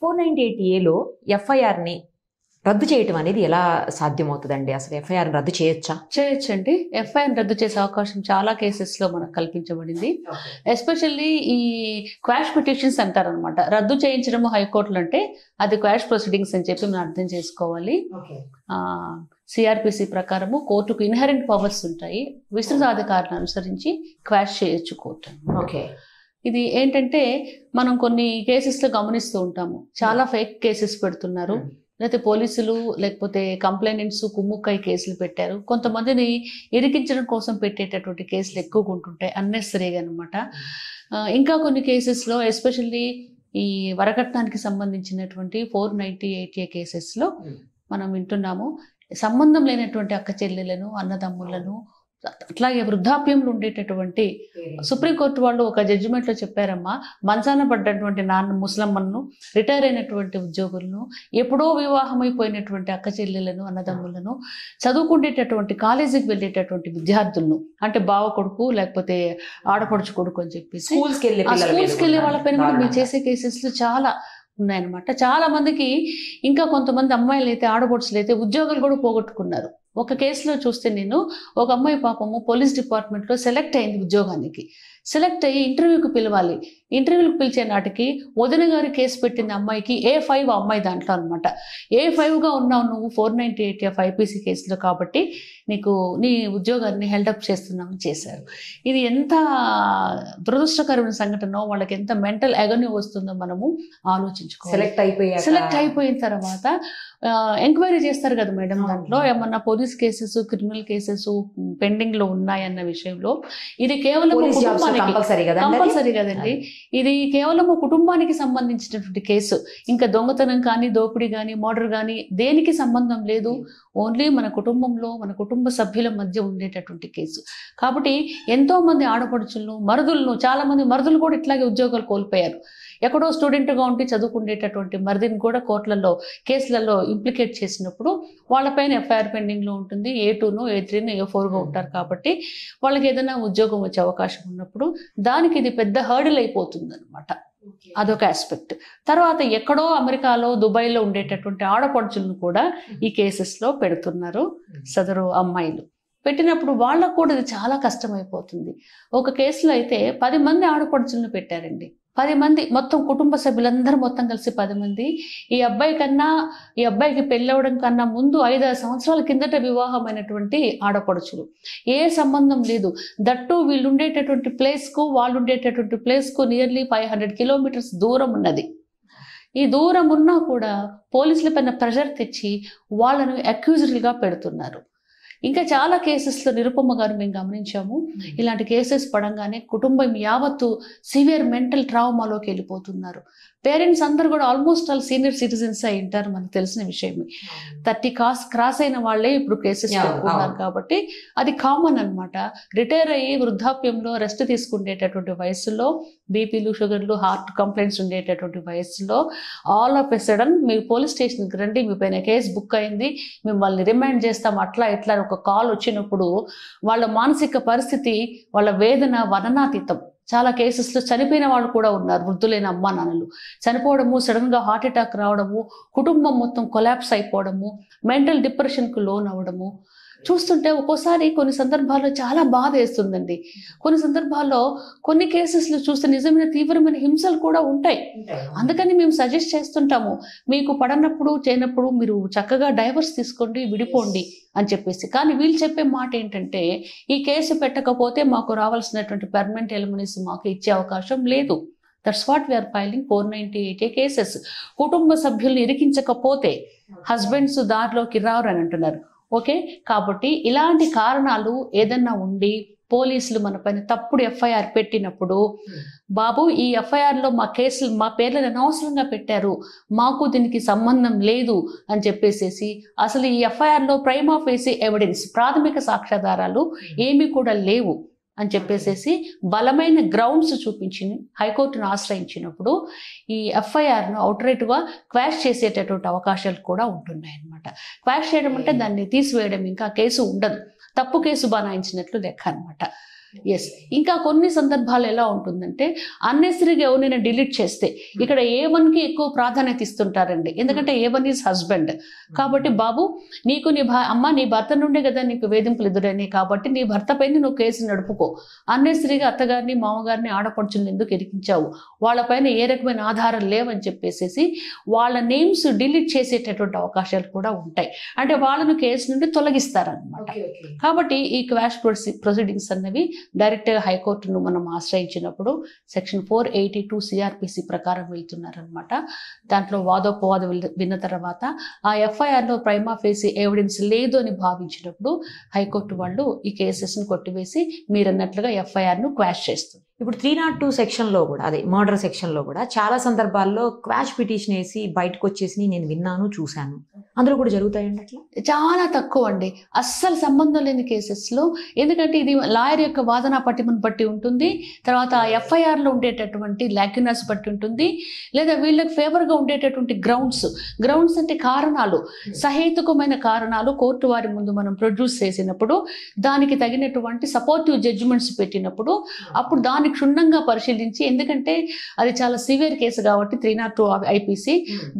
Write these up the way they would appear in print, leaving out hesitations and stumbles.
498ఏలో ఎఫ్ఐఆర్ని రద్దు చేయటం అనేది ఎలా సాధ్యమవుతుందండి? అసలు ఎఫ్ఐఆర్ రద్దు చేయొచ్చా? చేయొచ్చండి. ఎఫ్ఐఆర్ రద్దు చేసే అవకాశం చాలా కేసెస్లో మనకు కల్పించబడింది. ఎస్పెషల్లీ ఈ క్వాష్ పిటిషన్స్ అంటారనమాట. రద్దు చేయించడము హైకోర్టులు అంటే అది క్వాష్ ప్రొసీడింగ్స్ అని చెప్పి మనం అర్థం చేసుకోవాలి. సిఆర్పిసి ప్రకారము కోర్టుకు ఇన్హెరెంట్ పవర్స్ ఉంటాయి. విస్తృతాధికారాన్ని అనుసరించి క్వాష్ చేయొచ్చు కోర్టు. ఓకే. ఇది ఏంటంటే మనం కొన్ని కేసెస్లో గమనిస్తూ ఉంటాము. చాలా ఫేక్ కేసెస్ పెడుతున్నారు. లేకపోతే పోలీసులు లేకపోతే కంప్లైంట్స్ కుమ్ముక్కై కేసులు పెట్టారు. కొంతమందిని ఇరికించడం కోసం పెట్టేటటువంటి కేసులు ఎక్కువగా ఉంటుంటాయి అన్నెసరీగా అనమాట. ఇంకా కొన్ని కేసెస్లో ఎస్పెషల్లీ ఈ వరకట్నానికి సంబంధించినటువంటి 498A కేసెస్లో మనం వింటున్నాము. సంబంధం లేనటువంటి అక్క చెల్లెలను అన్నదమ్ములను అట్లాగే వృద్ధాప్యంలో ఉండేటటువంటి సుప్రీంకోర్టు వాళ్ళు ఒక జడ్జిమెంట్లో చెప్పారమ్మా, మంచాన పడ్డటువంటి నాన్న ముసలమ్మను, రిటైర్ అయినటువంటి ఉద్యోగులను, ఎప్పుడో వివాహం అయిపోయినటువంటి అక్క చెల్లెలను అన్నదమ్ములను, చదువుకునేటటువంటి కాలేజీకి వెళ్ళేటటువంటి విద్యార్థులను, అంటే బావ కొడుకు లేకపోతే ఆడపడుచు కొడుకు అని చెప్పేసి స్కూల్స్కి వెళ్ళే వాళ్ళ పైన కూడా మీరు చేసే కేసెస్లు చాలా ఉన్నాయన్నమాట. చాలా మందికి ఇంకా కొంతమంది అమ్మాయిలు అయితే ఆడపడుచులు అయితే ఉద్యోగాలు కూడా పోగొట్టుకున్నారు. ఒక కేసులో చూస్తే నేను ఒక అమ్మాయి పాపము పోలీస్ డిపార్ట్మెంట్లో సెలెక్ట్ అయింది ఉద్యోగానికి. సెలెక్ట్ అయ్యి ఇంటర్వ్యూకి పిలవాలి. ఇంటర్వ్యూకి పిలిచే నాటికి వదిన గారి కేసు పెట్టిన అమ్మాయికి A5 అమ్మాయి దాంట్లో అనమాట. A5గా ఉన్నావు నువ్వు 498F IPC కేసులో, కాబట్టి నీకు నీ ఉద్యోగాన్ని హెల్డప్ చేస్తున్నామని చేశారు. ఇది ఎంత దురదృష్టకరమైన సంఘటన, వాళ్ళకి ఎంత మెంటల్ అగనీ వస్తుందో మనము ఆలోచించుకోవాలి. సెలెక్ట్ అయిపోయిన తర్వాత ఎంక్వైరీ చేస్తారు కదా మేడం, దాంట్లో ఏమన్నా పోలీస్ కేసెస్ క్రిమినల్ కేసెస్ పెండింగ్లో ఉన్నాయన్న విషయంలో ఇది కేవలం కంపల్సరీ కదండి. ఇది కేవలం కుటుంబానికి సంబంధించినటువంటి కేసు. ఇంకా దొంగతనం కానీ దోపిడీ కానీ మర్డర్ కానీ దేనికి సంబంధం లేదు. ఓన్లీ మన కుటుంబంలో మన కుటుంబ సభ్యుల మధ్య ఉండేటటువంటి కేసు. కాబట్టి ఎంతో మంది ఆడపడుచులను మరుదులను, చాలా మంది మరుదులు కూడా ఇట్లాగే ఉద్యోగాలు కోల్పోయారు. ఎక్కడో స్టూడెంట్గా ఉండి చదువుకునేటటువంటి మరిదిని కూడా కోర్టులలో కేసులలో ఇంప్లికేట్ చేసినప్పుడు వాళ్ళపైన ఎఫ్ఐఆర్ పెండింగ్లో ఉంటుంది. A2నో A3నో A4గా ఉంటారు. కాబట్టి వాళ్ళకి ఏదైనా ఉద్యోగం వచ్చే అవకాశం ఉన్నప్పుడు దానికి ఇది పెద్ద హర్డిల్ అయిపోతుంది అనమాట. అదొక ఆస్పెక్ట్. తర్వాత ఎక్కడో అమెరికాలో దుబాయ్లో ఉండేటటువంటి ఆడపడుచులను కూడా ఈ కేసెస్లో పెడుతున్నారు సదరు అమ్మాయిలు. పెట్టినప్పుడు వాళ్ళకు కూడా ఇది చాలా కష్టమైపోతుంది. ఒక కేసులో అయితే 10 మంది ఆడపడుచులను పెట్టారండి. 10 మంది మొత్తం కుటుంబ సభ్యులందరూ మొత్తం కలిసి 10 మంది. ఈ అబ్బాయికి పెళ్ళవడం కన్నా ముందు 5-6 సంవత్సరాల కిందట వివాహమైనటువంటి ఆడపడుచులు. ఏ సంబంధం లేదు. దట్టు వీళ్ళు ఉండేటటువంటి ప్లేస్కు వాళ్ళు ఉండేటటువంటి ప్లేస్కు నియర్లీ 500 కిలోమీటర్స్ దూరం ఉన్నది. ఈ దూరం ఉన్నా కూడా పోలీసుల పైన ప్రెషర్ తెచ్చి వాళ్ళను అక్యూజర్లుగా పెడుతున్నారు. ఇంకా చాలా కేసెస్లో నిరుపమ్మ గారు మేము గమనించాము. ఇలాంటి కేసెస్ పడంగానే కుటుంబం యావత్తు సివియర్ మెంటల్ ట్రామాలోకి వెళ్ళిపోతున్నారు. పేరెంట్స్ అందరూ కూడా ఆల్మోస్ట్ ఆల్ సీనియర్ సిటిజన్స్ అయి ఉంటారు, మనకు తెలిసిన విషయమే. 30 క్రాస్ అయిన వాళ్ళే ఇప్పుడు కేసెస్ పెట్టుకున్నారు. కాబట్టి అది కామన్ అనమాట. రిటైర్ అయ్యి వృద్ధాప్యంలో రెస్ట్ తీసుకునేటటువంటి వయసులో బీపీలు షుగర్లు హార్ట్ కంప్లైంట్స్ ఉండేటటువంటి వయసులో ఆల్ ఆఫ్ ఎ సడన్ మీరు పోలీస్ స్టేషన్కి రండి, మీ పైన కేసు బుక్ అయింది, మిమ్మల్ని రిమాండ్ చేస్తాం అట్లా ఇట్లా ఒక కాల్ వచ్చినప్పుడు వాళ్ళ మానసిక పరిస్థితి, వాళ్ళ వేదన వర్ణనాతీతం. చాలా కేసెస్లో చనిపోయిన వాళ్ళు కూడా ఉన్నారు. వృద్ధులైన అమ్మా నాన్నలు చనిపోవడము, సడన్గా హార్ట్ అటాక్ రావడము, కుటుంబం మొత్తం కొలాప్స్ అయిపోవడము, మెంటల్ డిప్రెషన్కు లోన్ అవ్వడము చూస్తుంటే ఒక్కోసారి కొన్ని సందర్భాల్లో చాలా బాధ వేస్తుందండి. కొన్ని సందర్భాల్లో కొన్ని కేసెస్లో చూస్తే నిజమైన తీవ్రమైన హింసలు కూడా ఉంటాయి. అందుకని మేము సజెస్ట్ చేస్తుంటాము, మీకు పడనప్పుడు చేయనప్పుడు మీరు చక్కగా డైవర్స్ తీసుకోండి, విడిపోండి అని చెప్పేసి. కానీ వీళ్ళు చెప్పే మాట ఏంటంటే, ఈ కేసు పెట్టకపోతే మాకు రావాల్సినటువంటి పర్మనెంట్ ఎలిమినేస్ మాకు ఇచ్చే అవకాశం లేదు. That's what we are filing 498A cases. కుటుంబ సభ్యుల్ని ఇరికించకపోతే హస్బెండ్స్ దారిలోకి రారు అని అంటున్నారు. ఓకే, కాబట్టి ఇలాంటి కారణాలు ఏదన్నా ఉండి పోలీసులు మన పైన తప్పుడు ఎఫ్ఐఆర్ పెట్టినప్పుడు, బాబు ఈ ఎఫ్ఐఆర్లో మా కేసులు మా పేర్లను అనవసరంగా పెట్టారు, మాకు దీనికి సంబంధం లేదు అని చెప్పేసేసి, అసలు ఈ ఎఫ్ఐఆర్లో ప్రైమా ఫేసి ఎవిడెన్స్ ప్రాథమిక సాక్ష్యాధారాలు ఏమీ కూడా లేవు అని చెప్పేసేసి బలమైన గ్రౌండ్స్ చూపించి హైకోర్టును ఆశ్రయించినప్పుడు ఈ ఎఫ్ఐఆర్ను అవుట్రైట్గా క్వాష్ చేసేటటువంటి అవకాశాలు కూడా ఉంటున్నాయి అన్నమాట. క్వాష్ చేయడం అంటే దాన్ని తీసివేయడం, ఇంకా కేసు ఉండదు, తప్పు కేసు బనాయించినట్లు లెక్క అనమాట. ఎస్. ఇంకా కొన్ని సందర్భాలు ఎలా ఉంటుందంటే అన్నెసరీగా ఎవరైనా డిలీట్ చేస్తే ఇక్కడ A1కి ఎక్కువ ప్రాధాన్యత ఇస్తుంటారండి. ఎందుకంటే A1 ఈజ్ హస్బెండ్. కాబట్టి బాబు నీకు నీ భర్త నుండే కదా నీకు వేధింపులు ఎదురైనాయి, కాబట్టి నీ భర్త పైన నువ్వు కేసు నడుపుకో. అన్నెసరీగా అత్తగారిని మామగారిని ఆడపడుచుని ఎందుకు ఇరికించావు, వాళ్ళపైన ఏ రకమైన ఆధారం లేవని చెప్పేసి వాళ్ళ నేమ్స్ డిలీట్ చేసేటటువంటి అవకాశాలు కూడా ఉంటాయి. అంటే వాళ్ళను కేసు నుండి తొలగిస్తారనమాట. కాబట్టి ఈ క్వాష్ ప్రొసీడింగ్స్ అన్నవి డైరెక్ట్గా హైకోర్టును మనం ఆశ్రయించినప్పుడు సెక్షన్ 482 CRPC ప్రకారం వెళ్తున్నారనమాట. దాంట్లో వాదోపవాదం విన్న తర్వాత ఆ FIRలో ప్రైమా ఫేసి ఎవిడెన్స్ లేదు అని భావించినప్పుడు హైకోర్టు వాళ్ళు ఈ కేసెస్ను కొట్టివేసి మీరన్నట్లుగా FIRను క్వాష్ చేస్తుంది. ఇప్పుడు 302 సెక్షన్లో కూడా, అదే మర్డర్ సెక్షన్లో కూడా చాలా సందర్భాల్లో క్వాష్ పిటిషన్ వేసి బయటకు వచ్చేసి నేను విన్నాను, చూశాను, అందులో కూడా జరుగుతాయండి అట్లా? చాలా తక్కువ అండి, అస్సలు సంబంధం లేని కేసెస్లో. ఎందుకంటే ఇది లాయర్ యొక్క వాదన పట్టిమను బట్టి ఉంటుంది, తర్వాత FIRలో ఉండేటటువంటి లాక్యునస్ బట్టి ఉంటుంది, లేదా వీళ్ళకి ఫేవర్గా ఉండేటటువంటి గ్రౌండ్స్ అంటే కారణాలు, సహేతుకమైన కారణాలు కోర్టు వారి ముందు మనం ప్రొడ్యూస్ చేసినప్పుడు, దానికి తగినటువంటి సపోర్టివ్ జడ్జిమెంట్స్ పెట్టినప్పుడు అప్పుడు దాన్ని క్షుణ్ణంగా పరిశీలించి, ఎందుకంటే అది చాలా సివియర్ కేసు కాబట్టి 302 IPC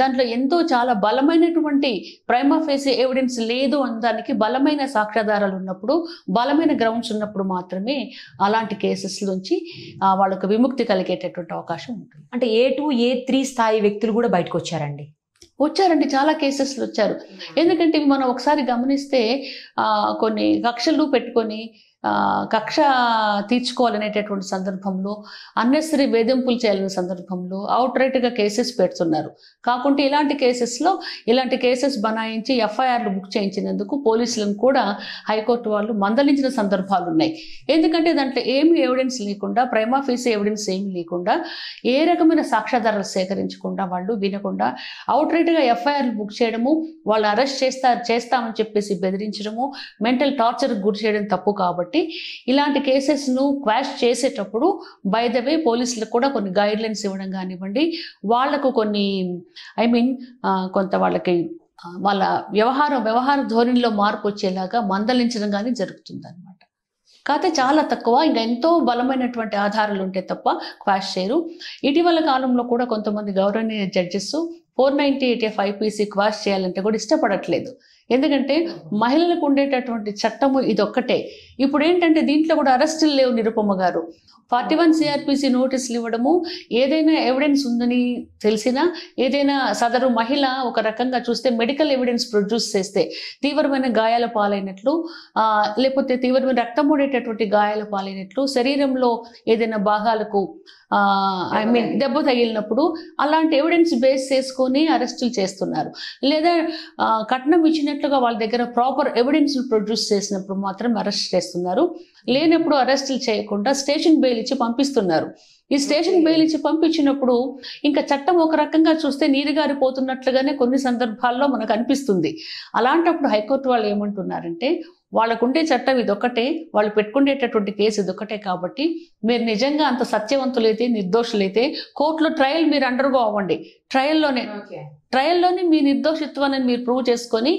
దాంట్లో ఎంతో చాలా బలమైనటువంటి ప్రైమా ఫేసి ఎవిడెన్స్ లేదు అనడానికి బలమైన సాక్ష్యాధారాలు ఉన్నప్పుడు, బలమైన గ్రౌండ్స్ ఉన్నప్పుడు మాత్రమే అలాంటి కేసెస్ నుంచి వాళ్ళకు విముక్తి కలిగేటటువంటి అవకాశం ఉంటుంది. అంటే A2, A3 స్థాయి వ్యక్తులు కూడా బయటకు వచ్చారండి? వచ్చారండి, చాలా కేసెస్లు వచ్చారు. ఎందుకంటే మనం ఒకసారి గమనిస్తే కొన్ని కక్షలు పెట్టుకొని కక్ష తీర్చుకోవాలనేటటువంటి సందర్భంలో, అన్నెసరీ వేధింపులు చేయాలనే సందర్భంలో అవుట్ రైట్గా కేసెస్ పెడుతున్నారు. కాకుంటే ఇలాంటి కేసెస్ బనాయించి FIRలు బుక్ చేయించినందుకు పోలీసులను కూడా హైకోర్టు వాళ్ళు మందలించిన సందర్భాలు ఉన్నాయి. ఎందుకంటే దాంట్లో ఏమి ఎవిడెన్స్ లేకుండా, ప్రైమా ఫేసి ఎవిడెన్స్ ఏమి లేకుండా, ఏ రకమైన సాక్ష్యాధారాలు సేకరించకుండా, వాళ్ళు వినకుండా అవుట్ రైట్గా FIRలు బుక్ చేయడము, వాళ్ళు అరెస్ట్ చేస్తామని చెప్పేసి బెదిరించడము, మెంటల్ టార్చర్కి గురి చేయడం తప్పు. కాబట్టి ఇలాంటి కేసెస్ను క్వాష్ చేసేటప్పుడు బై ద వే పోలీసులకు కూడా కొన్ని గైడ్ లైన్స్ ఇవ్వడం కానివ్వండి, వాళ్లకు కొన్ని కొంత వాళ్ళకి వాళ్ళ వ్యవహార ధోరణిలో మార్పు వచ్చేలాగా మందలించడం కానీ జరుగుతుంది అనమాట. కాకపోతే చాలా తక్కువ, ఇంకా ఎంతో బలమైనటువంటి ఆధారాలు ఉంటే తప్ప క్వాష్ చేయరు. ఇటీవల కాలంలో కూడా కొంతమంది గౌరవనీయ జడ్జెస్ 498 IPC క్వాష్ చేయాలంటే కూడా ఇష్టపడట్లేదు. ఎందుకంటే మహిళలకు ఉండేటటువంటి చట్టము ఇదొక్కటే. ఇప్పుడు ఏంటంటే దీంట్లో కూడా అరెస్టులు లేవు. నిరుపమ గారు 41 CRPC నోటీసులు ఇవ్వడము, ఏదైనా ఎవిడెన్స్ ఉందని తెలిసినా, ఏదైనా సదరు మహిళ ఒక రకంగా చూస్తే మెడికల్ ఎవిడెన్స్ ప్రొడ్యూస్ చేస్తే తీవ్రమైన గాయాల పాలైనట్లు, లేకపోతే తీవ్రమైన రక్తం మూడేటటువంటి గాయాల పాలైనట్లు, శరీరంలో ఏదైనా భాగాలకు దెబ్బ తగిలినప్పుడు అలాంటి ఎవిడెన్స్ బేస్ చేసుకొని అరెస్టులు చేస్తున్నారు. లేదా కట్నం ఇచ్చినట్లుగా వాళ్ళ దగ్గర ప్రాపర్ ఎవిడెన్స్ ప్రొడ్యూస్ చేసినప్పుడు మాత్రం అరెస్ట్ చేస్తున్నారు. లేనప్పుడు అరెస్టులు చేయకుండా స్టేషన్ బెయిల్ ఇచ్చి పంపిస్తున్నారు. ఈ స్టేషన్ బెయిల్ ఇచ్చి పంపించినప్పుడు ఇంకా చట్టం ఒక రకంగా చూస్తే నీరుగారిపోతున్నట్లుగానే కొన్ని సందర్భాల్లో మనకు అనిపిస్తుంది. అలాంటప్పుడు హైకోర్టు వాళ్ళు ఏమంటున్నారంటే, వాళ్ళకుండే చట్టం ఇదొక్కటే, వాళ్ళు పెట్టుకునేటటువంటి కేసు ఇదొక్కటే, కాబట్టి మీరు నిజంగా అంత సత్యవంతులైతే, నిర్దోషులైతే కోర్టులో ట్రయల్ మీరు అండర్గో అవ్వండి. ట్రయల్లోనే మీ నిర్దోషిత్వాన్ని మీరు ప్రూవ్ చేసుకొని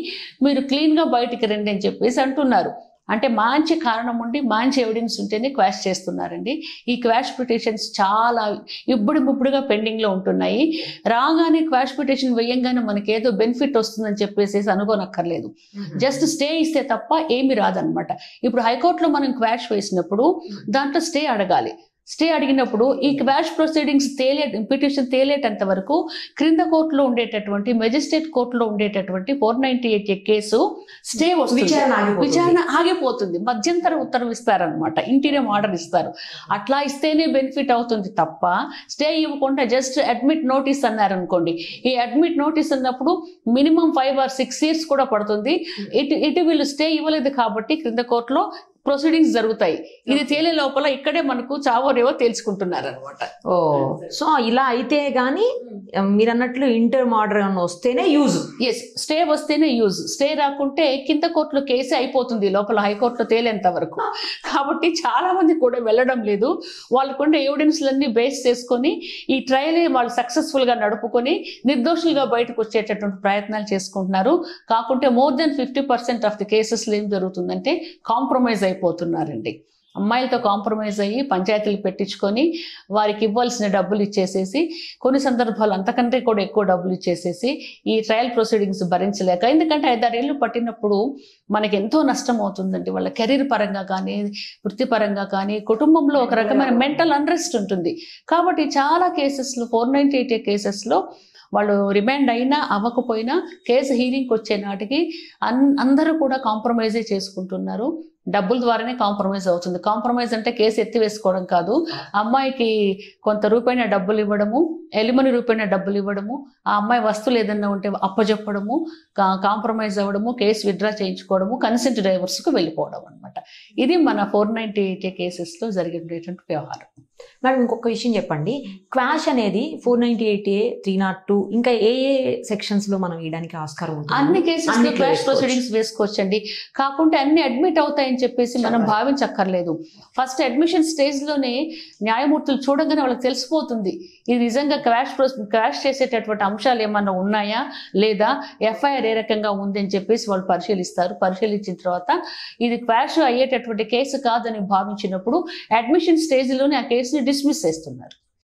మీరు క్లీన్గా బయటికి రండి అని చెప్పేసి అంటున్నారు. అంటే మంచి కారణం ఉండి మంచి ఎవిడెన్స్ ఉంటేనే క్వాష్ చేస్తున్నారండి. ఈ క్వాష్ పిటిషన్స్ చాలా ఇప్పుడుగా పెండింగ్లో ఉంటున్నాయి. రాగానే క్వాష్ పిటిషన్ వేయంగానే మనకేదో బెనిఫిట్ వస్తుందని చెప్పేసి అనుకోనక్కర్లేదు. జస్ట్ స్టే ఇస్తే తప్ప ఏమి రాదనమాట. ఇప్పుడు హైకోర్టులో మనం క్వాష్ వేసినప్పుడు దాంట్లో స్టే అడగాలి. స్టే అడిగినప్పుడు ఈ క్వాష్ ప్రొసీడింగ్స్ పిటిషన్ తేలేటంత వరకు క్రింద కోర్టులో ఉండేటటువంటి మెజిస్ట్రేట్ కోర్టులో ఉండేటటువంటి 498 కేసు స్టే వస్తుంది, విచారణ ఆగిపోతుంది. మధ్యంతర ఉత్తర్వు ఇస్తారనమాట, ఇంటీరియం ఆర్డర్ ఇస్తారు. అట్లా ఇస్తేనే బెనిఫిట్ అవుతుంది తప్ప స్టే ఇవ్వకుండా జస్ట్ అడ్మిట్ నోటీస్ అన్నారనుకోండి, ఈ అడ్మిట్ నోటీస్ అన్నప్పుడు మినిమం 5 or 6 years కూడా పడుతుంది. ఇటు వీళ్ళు స్టే ఇవ్వలేదు కాబట్టి క్రింద కోర్టులో ప్రొసీడింగ్స్ జరుగుతాయి. ఇది తేలే లోపల ఇక్కడే మనకు చావోరేవో తెలుసుకుంటున్నారు అనమాట. ఓ, సో ఇలా అయితే గానీ మీరు అన్నట్లు ఇంటర్ ఆర్డర్ వస్తేనే యూజ్. ఎస్, స్టే వస్తేనే యూజ్. స్టే రాకుంటే కింద కోర్టులో కేసు అయిపోతుంది లోపల హైకోర్టులో తేలేంత వరకు. కాబట్టి చాలా మంది కూడా వెళ్ళడం లేదు. వాళ్ళకుండే ఎవిడెన్స్లన్నీ బేస్ చేసుకొని ఈ ట్రయల్ వాళ్ళు సక్సెస్ఫుల్ గా నడుపుకొని నిర్దోషులుగా బయటకు వచ్చేటటువంటి ప్రయత్నాలు చేసుకుంటున్నారు. కాకుంటే more than 50% of the cases ఏం జరుగుతుందంటే కాంప్రమైజ్ అయిపోతున్నారండి. అమ్మాయిలతో కాంప్రమైజ్ అయ్యి పంచాయతీలు పెట్టించుకొని వారికి ఇవ్వాల్సిన డబ్బులు ఇచ్చేసేసి, కొన్ని సందర్భాలు అంతకంటే కూడా ఎక్కువ డబ్బులు ఇచ్చేసేసి ఈ ట్రయల్ ప్రొసీడింగ్స్ భరించలేక, ఎందుకంటే 5-6 ఏళ్ళు పట్టినప్పుడు మనకి ఎంతో నష్టం అవుతుందండి. వాళ్ళ కెరీర్ పరంగా కానీ, వృత్తిపరంగా కానీ, కుటుంబంలో ఒక రకమైన మెంటల్ అన్రెస్ట్ ఉంటుంది. కాబట్టి చాలా కేసెస్లో 498A కేసెస్లో వాళ్ళు రిమాండ్ అయినా అవ్వకపోయినా కేసు హీరింగ్కి వచ్చే నాటికి అందరూ కూడా కాంప్రమైజే చేసుకుంటున్నారు. డబ్బుల ద్వారానే కాంప్రమైజ్ అవుతుంది. కాంప్రమైజ్ అంటే కేసు ఎత్తివేసుకోవడం కాదు, అమ్మాయికి కొంత రూపాయిన డబ్బులు ఇవ్వడము, ఎలిమని రూపాయిన డబ్బులు ఇవ్వడము, ఆ అమ్మాయి వస్తువులు ఏదన్నా ఉంటే అప్పచెప్పడము, కాంప్రమైజ్ అవ్వడము, కేసు విత్డ్రా చేయించుకోవడము, కన్సెంట్ డైవర్స్కు వెళ్ళిపోవడం అనమాట. ఇది మన 498A కేసెస్లో జరిగినటువంటి వ్యవహారం. మేడం, ఇంకొక విషయం చెప్పండి. క్వాష్ అనేది 498A, 302 ఇంకా ఏ సెక్షన్స్ లో మనం వేయడానికి ఆస్కారం ఉంటుంది? అన్ని కేసెస్లో క్వాష్ ప్రొసీడింగ్స్ వేసుకోవచ్చండి. కాకుంటే అన్ని అడ్మిట్ అవుతాయని చెప్పేసి మనం భావించక్కర్లేదు. ఫస్ట్ అడ్మిషన్ స్టేజ్లోనే న్యాయమూర్తులు చూడగానే వాళ్ళకి తెలిసిపోతుంది ఇది నిజంగా క్వాష్ చేసేటటువంటి అంశాలు ఏమన్నా ఉన్నాయా లేదా, ఎఫ్ఐఆర్ ఏ రకంగా ఉంది అని చెప్పేసి వాళ్ళు పరిశీలిస్తారు. పరిశీలించిన తర్వాత ఇది క్వాష్ అయ్యేటటువంటి కేసు కాదని భావించినప్పుడు అడ్మిషన్ స్టేజ్లోనే ఆ కేసుని డిస్మిస్ చేస్తున్నారు.